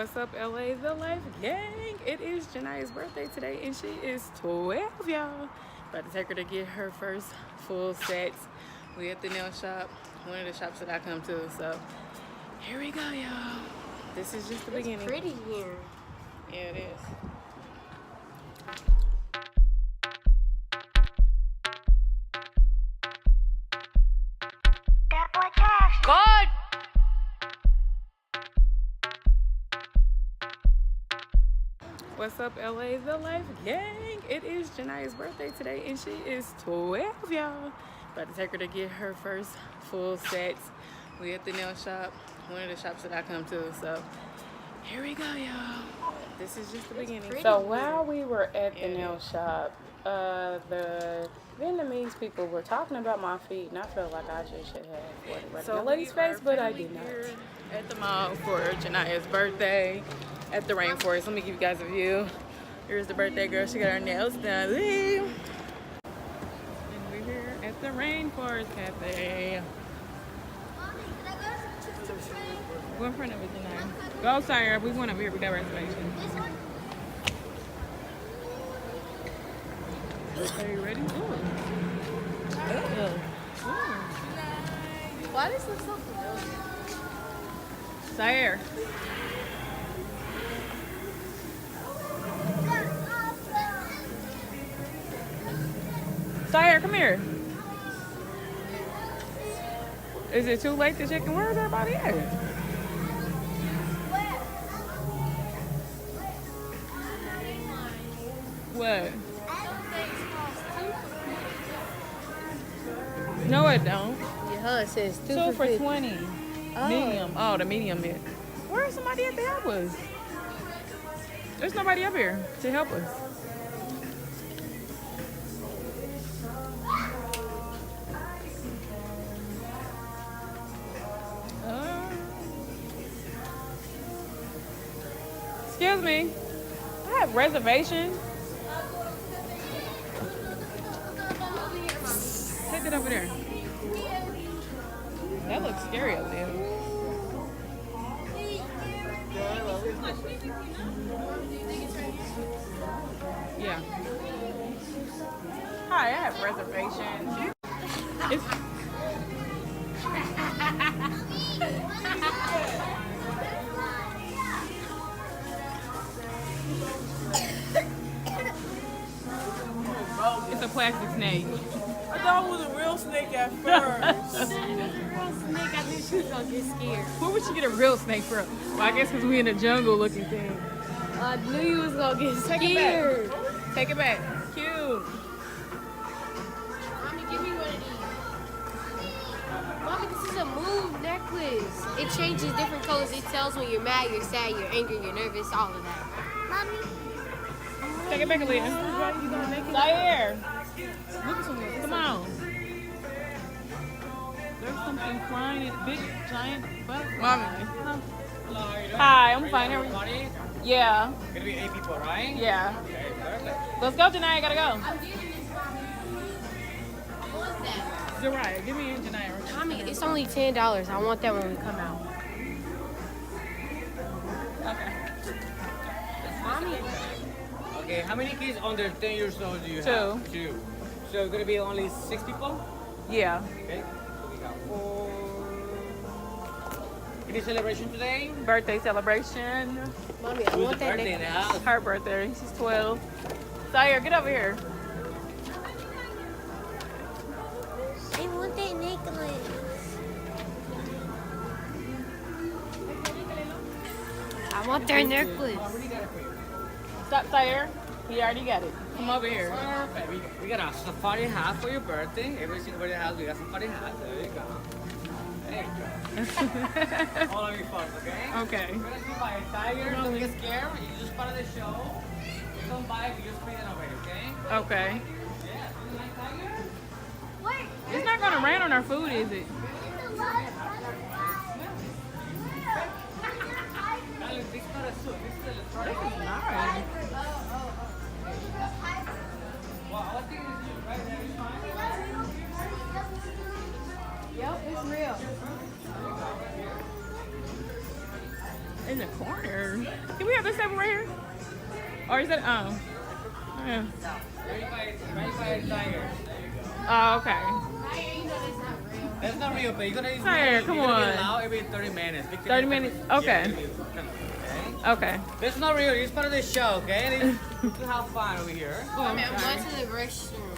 What's up, LA The Life gang? It is Janiah's birthday today, and she is 12, y'all. About to take her to get her first full sets. We at the nail shop, one of the shops that I come to. So here we go, y'all. This is just the beginning. It's pretty here. Yeah, it is. God! What's up, LA The Life gang? It is Janiah's birthday today, and she is 12, y'all. About to take her to get her first full sets. We at the nail shop, one of the shops that I come to. So here we go, y'all. This is just the beginning. So while we were at the nail shop, the Vietnamese people were talking about my feet, and I felt like I just should have what the lady's face, but I did not. At the mall for Janiah's birthday at the Rainforest. Let me give you guys a view. Here's the birthday girl. She got her nails done. And we're here at the Rainforest Cafe. Go in front of it, Janiah. Go, Sy'Air. We went up here. We got reservations. Are you ready? Ooh. Why does this look so familiar? Sy'Air. Sy'Air, come here. Is it too late to check in? Where's everybody at? What? No, it don't. Yeah, it says Two for 20. Oh. Medium. Oh, the medium is. Where's somebody at to help us? There's nobody up here to help us. Excuse me. I have reservations. Take it over there. That looks scary up there. Yeah. Hi, I have reservations. It's a plastic snake. I thought it was a real snake at first. Real snake, I think she was gonna get scared. Where would you get a real snake from? Well, I guess because we in a jungle looking thing. I knew you was gonna get scared. Take it back. Take it back. Cute. Mommy, give me one of these. Mommy, this is a moon necklace. It changes different colors. It tells when you're mad, you're sad, you're angry, you're nervous, all of that. Mommy. Take it back, Aaleyah. You gonna make it? Sy'Air. Come on. There's something flying at big giant butterfly. Mommy. Hi, I'm fine. How are you? Yeah. Gonna be 8 people, right? Yeah. Okay, perfect. Let's go, Janiah. Gotta go. I'm giving this Mommy. I want that. Janiah, give me Janiah. Mommy, it's only $10. I want that when we come out. Okay. Mommy. Okay, how many kids under 10 years old do you have? Two. So it's gonna be only 6 people? Yeah. Okay. So we got 4. Any celebration today? Birthday celebration. Mommy, I Who's want the that birthday in the necklace. house? Her birthday. She's 12. Sy'Air, get over here. I want that necklace. I want their necklace. Stop, Sy'Air. He already got it. Come over here. Perfect. We got a safari hat for your birthday. Every single birthday house, we got safari hat. There you go. There you go. All of you folks, okay? Okay. We're gonna see by a tiger. Don't get scared. You just part of the show. You come by, you just pay it away, okay? Okay. Yeah. You like tiger? Wait. It's not gonna rain on our food, is it? This is not a soup. This is a This is nice. Well, I think it's you right there. It's fine. Yep, it's real. In the corner. Can we have this table right here? Or is that yeah. Right by Sy'Air. Oh, okay. That's not real, but you're gonna use Sy'Air, come you're gonna on. be allowed every 30 minutes. 30 minutes? Okay. Yeah, Okay. That's not real. It's part of the show, okay? You can have fun over here. Oh, I'm going to the restroom.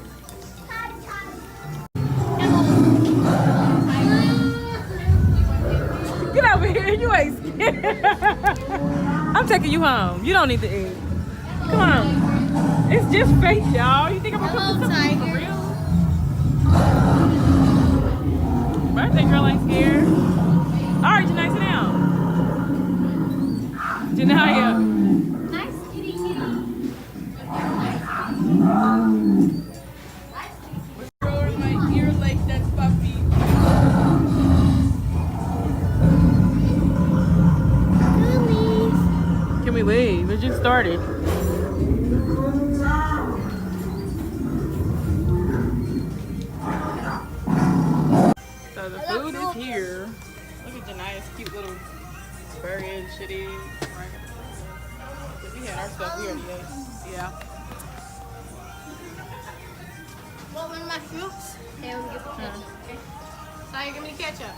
Get over here. You ain't scared. I'm taking you home. You don't need to eat. Come on. It's just fake, y'all. You think I'm gonna Hello, cook this something for Tiger. real? Birthday girl ain't scared. All right, Janiah, sit down. Janiah. Nice kitty kitty. Rolling my ear like that's puppy. Can we leave? It just started. So the food is here. Look at Janiah's cute little burger and shitty. We had our stuff. We already ate. Yeah. What, one of my fruits? Yeah, we'll get the ketchup. Okay. Sorry, give me the ketchup.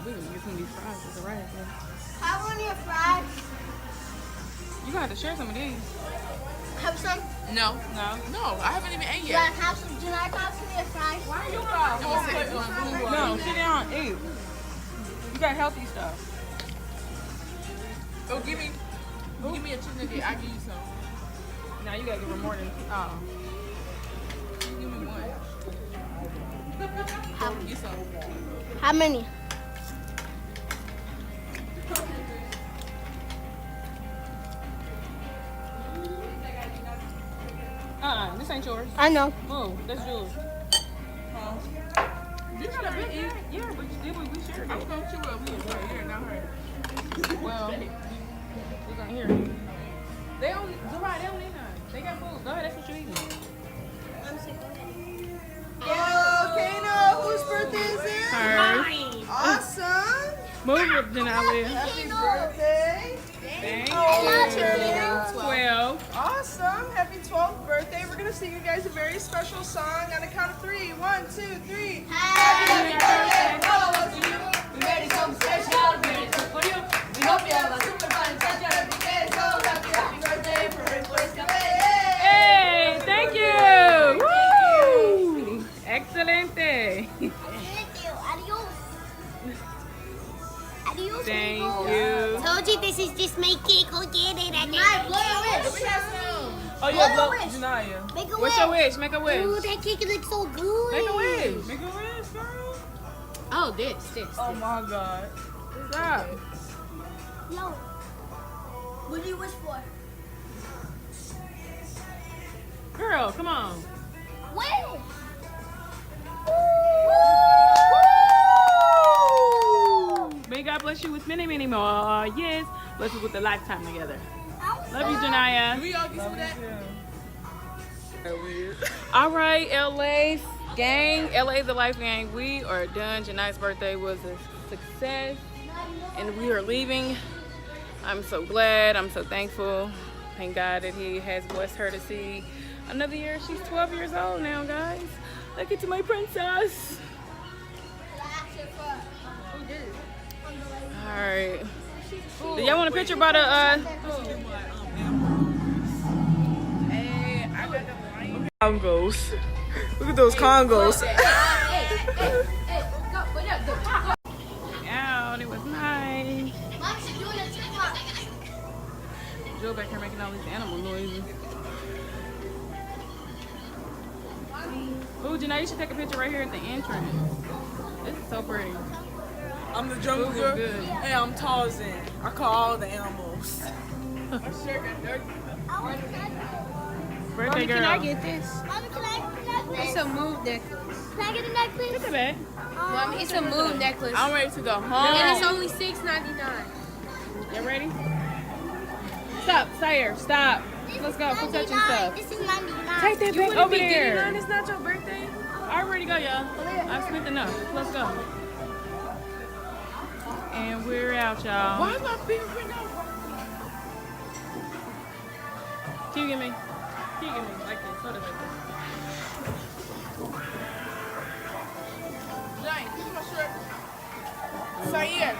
We can get some of these fries. It's alright. I want your fries. You gonna have to share some of these. Have some? No, No. I haven't even ate Yeah, yet. have some. Do I have some of your fries? Why are you got a whole plate on blue one? No, sit down. Eat. You got healthy stuff. Oh, give me a chicken nugget. I give you some. Now you gotta give her more than. Oh. Give me one. You some. How many? This ain't yours. I know. Move. That's yours. You got a bit eat. Yeah, but we shared I'm it. going to chew up. We was right here, not her. Well, we're gonna hear it. They don't. You're right. They don't need none. They got food. Go ahead. That's what you eating. Oh, Kano, whose birthday is it? Hers. Awesome. Move it, Janiah. Happy birthday. Thank Oh, you. 12. Awesome. Happy 12th birthday. We're going to sing you guys a very special song on the count of 3. 1, 2, 3. Happy birthday. All of you. We made it something special. We made it for you. We hope you have a super fun such a happy day. So happy, happy birthday for Rainforest Cafe. Hey, thank you. Woo! Excelente. Thank you. Told you this is just my cake. Go get it. I blow a wish. Oh, yeah, blow Janiah. Make a What's your wish? Make a Ooh, wish. that cake looks so good. Make a wish. Make a wish, girl. Oh, this. Oh my God. Stop. Yo, what do you wish for? Girl, come on. When? May God bless you with many, many more. Yes. Bless us with a lifetime together. Love you, Janiah. We all get some of that? All right, LA gang, LA The Life gang, we are done. Janiah's birthday was a success, and we are leaving. I'm so glad. I'm so thankful. Thank God that He has blessed her to see another year. She's 12 years old now, guys. Look at my princess. All right. Do y'all want a picture by the? Congos. Look at those Congos. Out. It was nice. Joe back here making all these animal noises. Ooh, Janiah, you should take a picture right here at the entrance. This is so pretty. I'm the jungle Food is girl. good. Hey, I'm Tarzan. I call all the animals. Birthday girl. Can I get this? It's a move necklace. Can I get a necklace? Look at that. Mommy, it's a move necklace. I'm ready to go And home. it's only $6.99. You ready? Stop, Sy'Air, stop. Let's go. Quit touching stuff. This is $99. Take that back over there. It's not your birthday. I already go, y'all. I've spent enough. Let's go. And we're out, y'all. Why am I being written out? Can you give me? Can you give me like this? Hold it like this. Giant, this is my shirt. Sy'Air.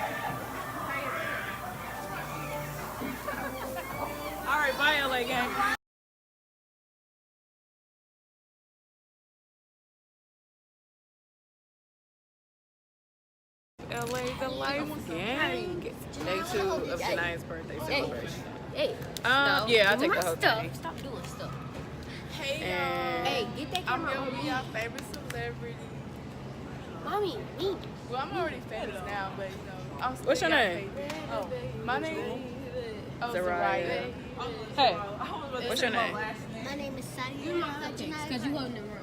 All right, bye, LA gang. LA the Life gang. Day 2 of Janiah's birthday celebration. Hey. Yeah, I'll take the whole stuff. thing. Stop doing stuff. Hey, And Hey, get that I'm camera gonna on be me. your favorite celebrity. Mommy, me. Well, I'm already famous now, but you know, I'm still What's your your name? favorite. Oh, my name? Oh, Zariah. Zariah. Hey, what's your name? My name is Sy'Air. Because you holding the room.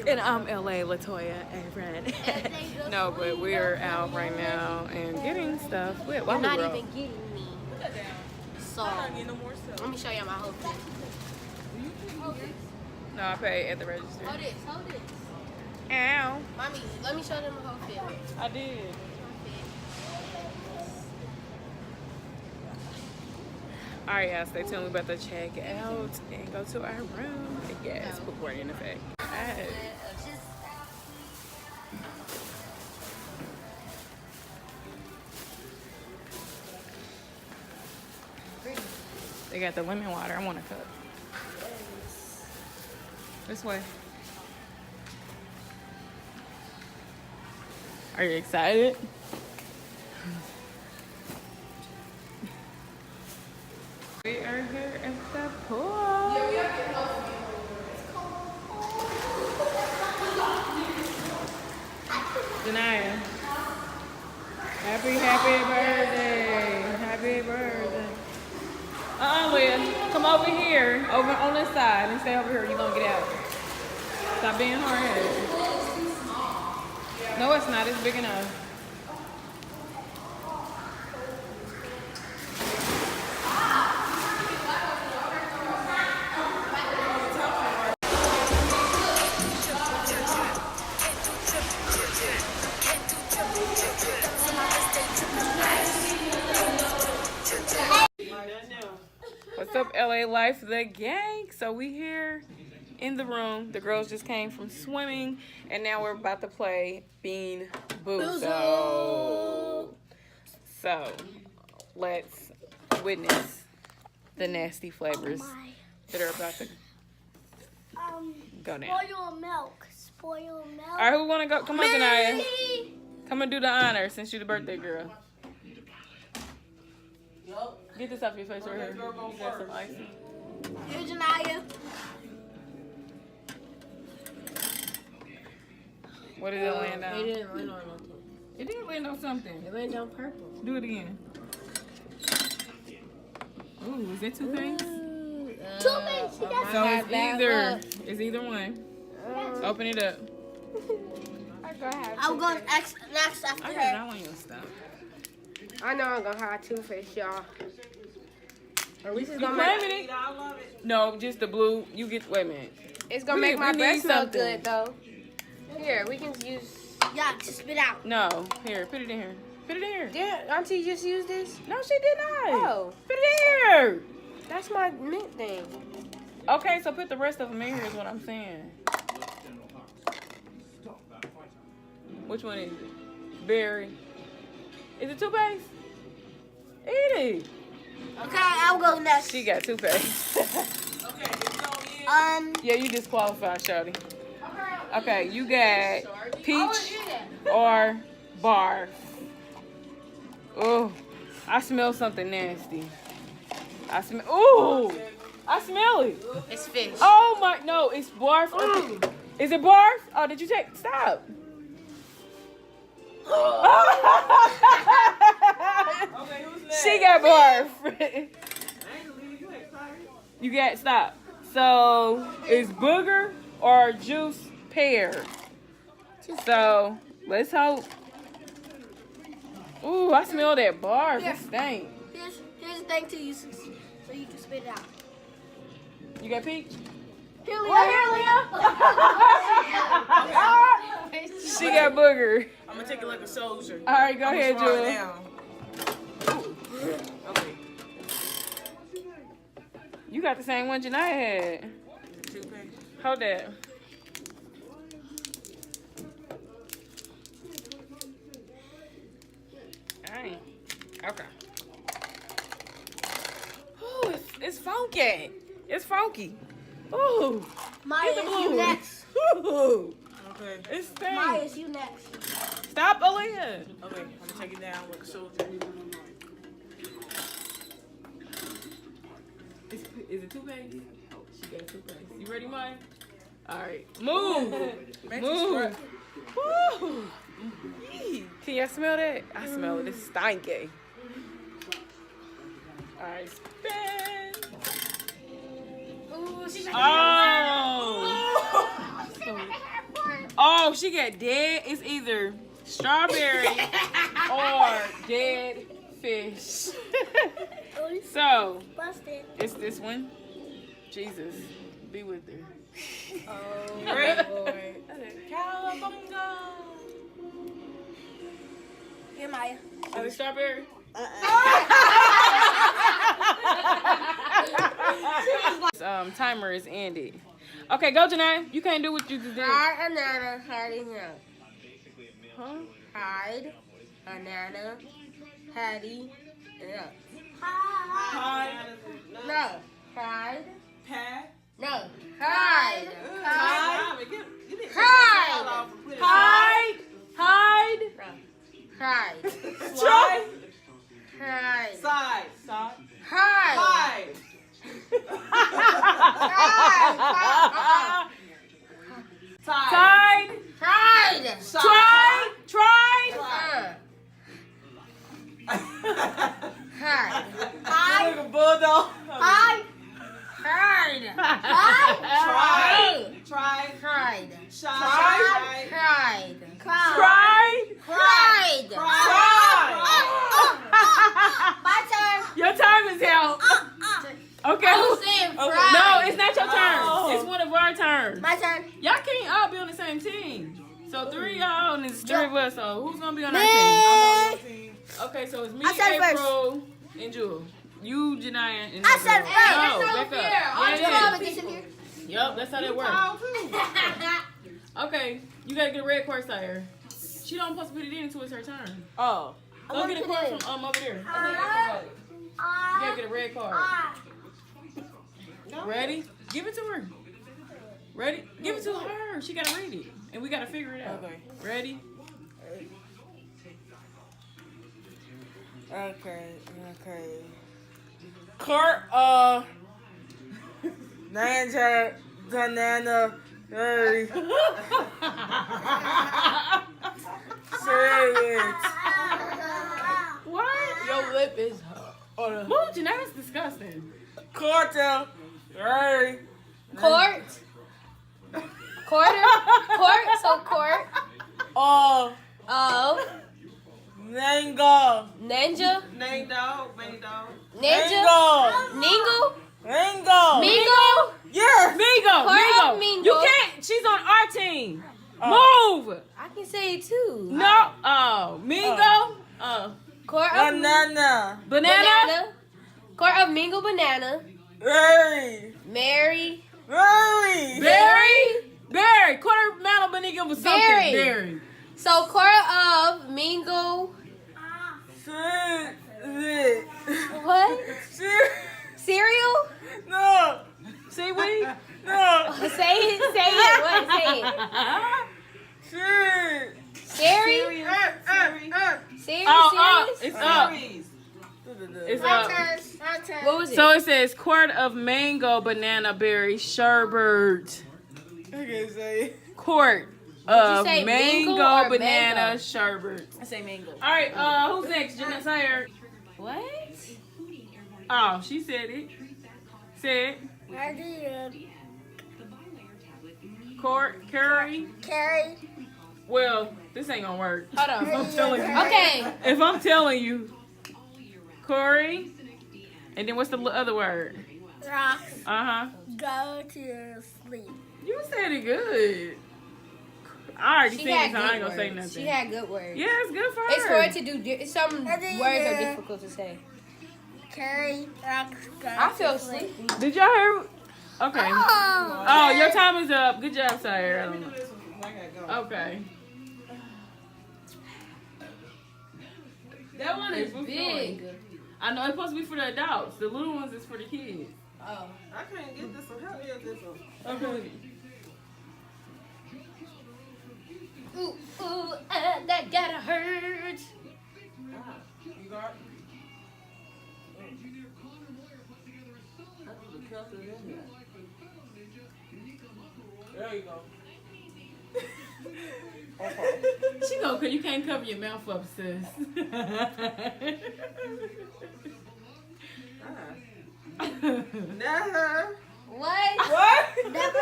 And I'm LATOYA, ABRON. No, but we're out right now and getting stuff. You're not even getting me. So, let me show you my whole thing. No, I pay at the register. Hold this. Ow. Mommy, let me show them the whole thing. I did. All right, y'all, stay tuned. We're about to check out and go to our room. Yes, before in effect. All right. They got the lemon water. I want a cup. This way. Are you excited? We are here at the pool. Janiah. Happy birthday. Happy birthday. Leah, come over here, over on this side, and stay over here. You're gonna get out. Stop being hard-headed. No, it's not. It's big enough. What's up, LA Life, the gang? So we here in the room. The girls just came from swimming, and now we're about to play Bean Boozled. So let's witness the nasty flavors that are about to go down. Spoiled milk. Spoiled milk. All right, who wanna go? Come on, Janiah. Come and do the honor since you're the birthday girl. Get this off your face right here. You got some ice. Here's Janiah. What did it land on? It didn't land on nothing. It did land on something. It landed on purple. Do it again. Ooh, is it toothpaste? Toothpaste. So it's either one. Open it up. I'm going next after I her. heard I want you to stop. I know I'm gonna have toothpaste, y'all. At least it's You gonna make claiming it? No, just the blue. You get. Wait a minute. it's gonna We make my need breath smell something. good though. Here, we can use. Yeah, to spit out. No, here, put it in here. Put it in here. Yeah, Auntie just used this. No, she did not. Oh. Put it in here. That's my mint thing. Okay, so put the rest of them in here is what I'm saying. Which one is it? Berry. Is it toothpaste? Eat it. Okay, I'll go next. She got toothpaste. Yeah, you disqualified, shawty. Okay, you got peach or barf. Oh, I smell something nasty. I smell it. It's fish. Oh my, no, it's barf. Is it barf? Oh, did you take, stop. She got barf. You got, stop. So, is booger or juice pear? So, let's hope. Ooh, I smell that barf. It stink. Here's the thing to use so you can spit it out. You got peach? Here, Leah. She got booger. I'm gonna take it like a soldier. All right, go ahead, Jewel. Okay. got the same one Janiah had. Hold that. Alright. Okay. Ooh, it's funky. It's funky. Ooh. Maya, Get the it's you blue. next. Ooh. Okay. It's Maya, stink. it's you next. Stop, Aaliyah. Okay, I'm gonna take it down with the shoulder. Is it toothpaste? Oh, she got toothpaste. You ready, Maya? All right. Move. Move. Woo. Can y'all smell that? I smell it. It's stinky. All right, spin. Ooh, she Oh, she got dead. It's either strawberry or dead fish. So, busted. it's this one. Jesus, be with her. Oh, great boy. Cowabunga. Here, Maya. Is it strawberry? Timer is ended. Okay, go, Janiah. You can't do what you just did. Hide, banana, hiding out. Huh? Hide, banana, Hattie, yeah. Hide. No, hide. Pat. No, hide. Hide. Hide. Hide. Hide. Hide. Slide. Hide. Side. Side. Hide. Hide. Tide. Hide. Tried. Tried. Hide. Like a bulldog. Hide. Hide. Tried. Tried. Hide. Tried. Hide. Tried. Hide. My turn. Your time is out. Okay. I was saying fried. No, it's not your turn. Oh. It's one of our turns. My turn. Y'all can't all be on the same team. So 3 of y'all and it's 3 of us. So who's gonna be on our Me. team? Okay, so it's me, I said first. April, and Jewel. You, Janiah, and I said April. first. No, That's back not up. fair. I'll Yeah, draw disappear. Yup, that's how that works. Okay, you gotta get a red cord, Sy'Air. She don't supposed to put it in until it's her turn. Oh. Go get a cord from over there. You gotta get a red card. Ready? Give it to her. Ready? Give it to her. She gotta read it. And we gotta figure it out. Okay. Ready? Okay. Cart, Ninja, banana, say it. What? Your lip is hot. Move, Janiah's disgusting. Quarter, right. Court. Quarter. Court. So court. Oh, Of. mango. Ninja. Name dog, main dog. Ninja. Mango. Ningle. Mango. Mingo. Yes. Migo, Court Migo. of Mingo. You can't. She's on our team. Move. I can say it too. No. Oh, Mingo. Court of Banana. Banana. Court of Mingle banana. Hey. Mary. Hey. Berry. Berry. Quarter mile Benigno was something. Berry. Berry. So court of Mingle. What? Cereal? No. Seaweed. No. Say it. Say it. What? Say it. Scary? Serious? It's up. It's up. My turn. What was it? So it says quart of mango banana berry sherbet. I can't say it. Quart of say mango mingle or banana mango? sherbet. I say mango. All right, who's next? Sy'Air. What? Oh, she said it. Said I did. quart curry. Carrie. Well, this ain't gonna work. Hold on. I'm telling you. Okay. If I'm telling you, Corey, and then what's the other word? Rock. Uh-huh. Go to sleep. You said it good. I already She said it, had so I ain't good gonna say words. nothing. She had good words. Yeah, it's good for her. It's hard to do. Some words are difficult to say. Carrie. I feel sleepy. Did y'all hear? Okay. Oh, your time is up. Good job, Sy'Air. I don't know. Okay. That one is big. I know it's supposed to be for the adults. The little ones is for the kids. Oh. I can't get this one. Help me with this one. Okay. Ooh, that gotta hurt. You got it? There you go. She go, cause you can't cover your mouth up, sis. Never. What? What? Never.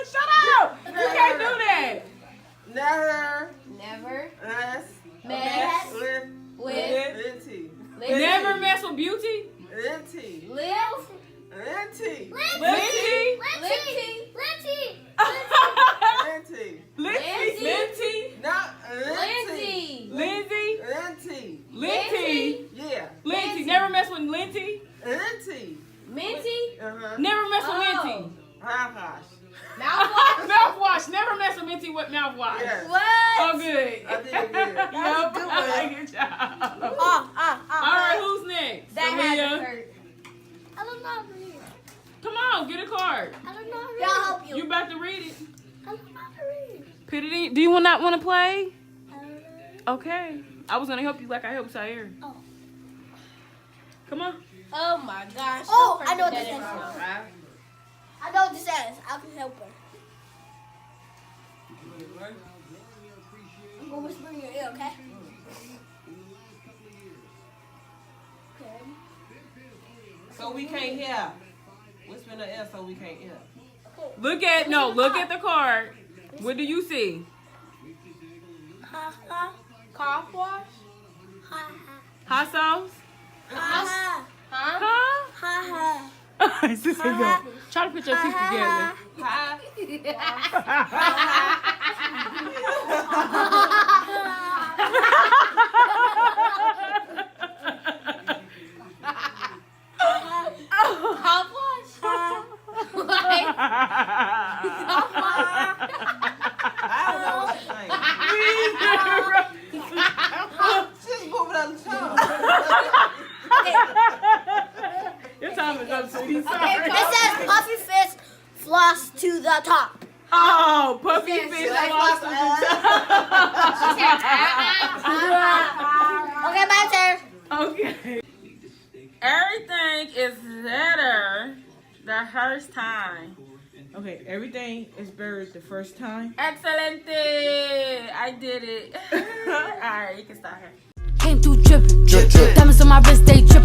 Shut up! You can't do that. Never. Never. Mess. With. Linty. Never mess with beauty. Linty. Live. Linty. Linty. Linty. Linty. Not Linty. Lindsay. Linty. Yeah. Linty. Never mess with Linty. Linty. Minty. Never mess with Minty. Gosh. Mouthwash. Mouthwash. Never mess with Minty with mouthwash. Yes. What? Oh, good. I did good. Yep. Good job. All right, who's next? That had to Aaliyah. hurt. I don't know how to read. Come on, get a card. I don't know how to read. I'll help you. You about to read it? I don't know how to read. Put it in. Do you not want to play? Okay. I was gonna help you like I helped Sy'Air. Oh. Come on. Oh my gosh. Oh, I know what this is. I know what this says. I can help her. I'm gonna whisper in your ear, okay? Okay. So we can't hear. Whisper in the ear so we can't hear. Look at the card. What do you see? Cough wash? Hot sauce? Huh? Sister, go. Try to put your teeth together. Cough wash? I don't know what she's saying. She's moving on the tongue. Your time is up, sweetie. It Sorry. says puffy fist floss to the top. Oh, puppy fish Like lost lost- Okay, my turn. Okay. Everything is better the first time. Okay, everything is buried the first time. Excelente! I did it. Alright, you can start here. Came through drippin', diamonds on my wrist, they drippin'.